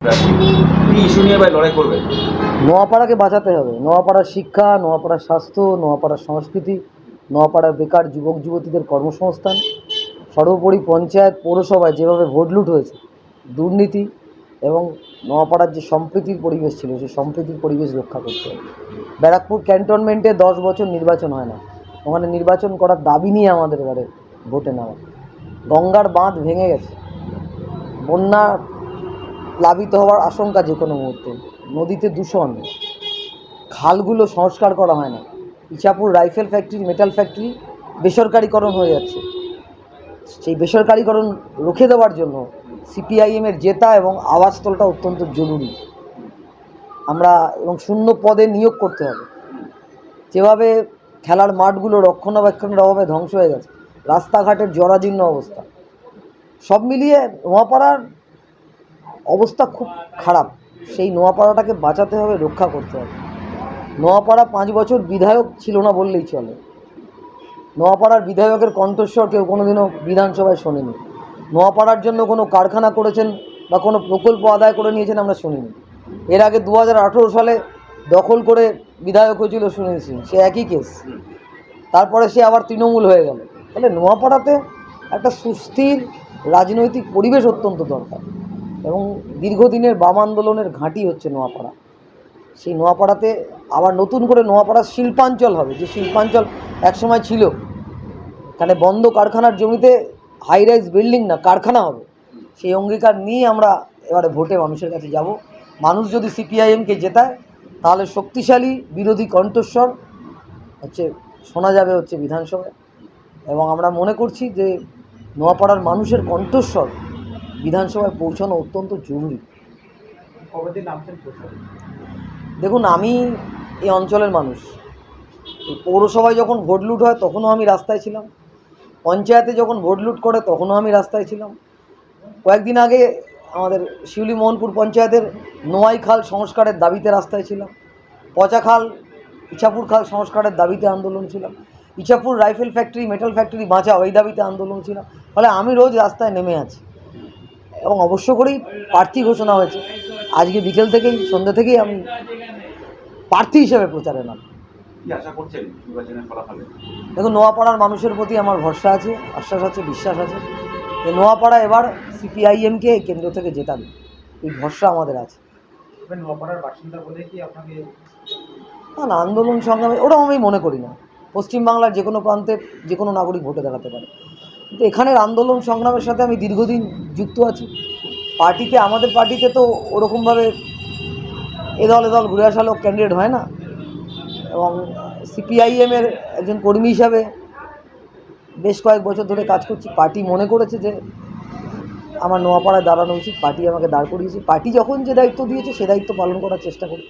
কি ইস্যু নিয়ে ভাই লড়াই করবে? নোয়াপাড়াকে বাঁচাতে হবে। নোয়াপাড়ার শিক্ষা, নোয়াপাড়ার স্বাস্থ্য, নোয়াপাড়ার সংস্কৃতি, নোয়াপাড়ার বেকার যুবক যুবতীদের কর্মসংস্থান, সর্বোপরি পঞ্চায়েত পৌরসভায় যেভাবে ভোট লুট হয়েছে, দুর্নীতি এবং নোয়াপাড়ার যে সম্প্রীতির পরিবেশ ছিল সেই সম্প্রীতির পরিবেশ রক্ষা করতে হবে। ব্যারাকপুর ক্যান্টনমেন্টে 10 বছর নির্বাচন হয় না, ওখানে নির্বাচন করার দাবি নিয়ে আমাদের এবারে ভোটে নেওয়া। গঙ্গার বাঁধ ভেঙে গেছে, বন্যা প্লাবিত হওয়ার আশঙ্কা যে কোনো মুহূর্তে, নদীতে দূষণ, খালগুলো সংস্কার করা হয় না, Ichapur rifle factory, metal factory বেসরকারিকরণ হয়ে যাচ্ছে। সেই বেসরকারিকরণ রুখে দেওয়ার জন্য সিপিআইএমের জেতা এবং আওয়াজতলটা অত্যন্ত জরুরি। আমরা এবং শূন্য পদে নিয়োগ করতে হবে। যেভাবে খেলার মাঠগুলো রক্ষণাবেক্ষণের অভাবে ধ্বংস হয়ে গেছে, রাস্তাঘাটের জরাজীর্ণ অবস্থা, সব মিলিয়ে নোয়াপাড়ার অবস্থা খুব খারাপ। সেই নোয়াপাড়াটাকে বাঁচাতে হবে, রক্ষা করতে হবে। নোয়াপাড়া 5 বছর বিধায়ক ছিল না বললেই চলে। নোয়াপাড়ার বিধায়কের কণ্ঠস্বর কেউ কোনোদিনও বিধানসভায় শোনেনি। নোয়াপাড়ার জন্য কোনো কারখানা করেছেন বা কোনো প্রকল্প আদায় করে নিয়েছেন আমরা শুনিনি। এর আগে 2018 সালে দখল করে বিধায়ক হয়েছিল সুনীল সিং, সে একই কেস। তারপরে সে আবার তৃণমূল হয়ে গেল। তাহলে নোয়াপাড়াতে একটা সুস্থির রাজনৈতিক পরিবেশ অত্যন্ত দরকার এবং দীর্ঘদিনের বাম আন্দোলনের ঘাঁটি হচ্ছে নোয়াপাড়া। সেই নোয়াপাড়াতে আবার নতুন করে নোয়াপাড়ার শিল্পাঞ্চল হবে, যে শিল্পাঞ্চল একসময় ছিল। এখানে বন্ধ কারখানার জমিতে হাই রাইজ বিল্ডিং না, কারখানা হবে। সেই অঙ্গীকার নিয়ে আমরা এবারে ভোটে মানুষের কাছে যাব। মানুষ যদি সিপিআইএমকে জেতায় তাহলে শক্তিশালী বিরোধী কণ্ঠস্বর শোনা যাবে বিধানসভায়। এবং আমরা মনে করছি যে নোয়াপাড়ার মানুষের কণ্ঠস্বর বিধানসভায় পৌঁছানো অত্যন্ত জরুরি। দেখুন, আমি এই অঞ্চলের মানুষ। এই পৌরসভায় যখন ভোট লুট হয় তখনও আমি রাস্তায় ছিলাম, পঞ্চায়েতে যখন ভোট লুট করে তখনও আমি রাস্তায় ছিলাম। কয়েকদিন আগে আমাদের শিউলি মোহনপুর পঞ্চায়েতের নোয়াই খাল সংস্কারের দাবিতে রাস্তায় ছিলাম, পচা খাল, ইছাপুর খাল সংস্কারের দাবিতে আন্দোলন ছিলাম, Ichhapur rifle factory, metal factory বাঁচাও এই দাবিতে আন্দোলন ছিলাম। ফলে আমি রোজ রাস্তায় নেমে আছি এবং অবশ্য করেই প্রার্থী ঘোষণা হয়েছে। আজকে বিকেল থেকেই, সন্ধ্যা থেকেই আমি প্রার্থী হিসেবে প্রচারে নাম। দেখুন, নোয়াপাড়ার মানুষের প্রতি আমার ভরসা আছে, আশ্বাস আছে, বিশ্বাস আছে যে নোয়াপাড়া এবার সিপিআইএমকে কেন্দ্র থেকে জেতাবে, এই ভরসা আমাদের আছে। নোয়াপাড়ার বাসিন্দা বলে কি আপনাকে? না, আন্দোলন সংগ্রামে ওটাও আমি মনে করি না। পশ্চিমবাংলার যে কোনো প্রান্তে যে কোনো নাগরিক ভোটে দাঁড়াতে পারে, কিন্তু এখানের আন্দোলন সংগ্রামের সাথে আমি দীর্ঘদিন যুক্ত আছি। পার্টিতে, আমাদের পার্টিতে তো ওরকমভাবে এ দল ঘুরে আসা লোক ক্যান্ডিডেট হয় না। এবং সিপিআইএমের একজন কর্মী হিসাবে বেশ কয়েক বছর ধরে কাজ করছি। পার্টি মনে করেছে যে আমার নোয়াপাড়ায় দাঁড়ানো উচিত, পার্টি আমাকে দাঁড় করিয়েছে। পার্টি যখন যে দায়িত্ব দিয়েছে সে দায়িত্ব পালন করার চেষ্টা করি।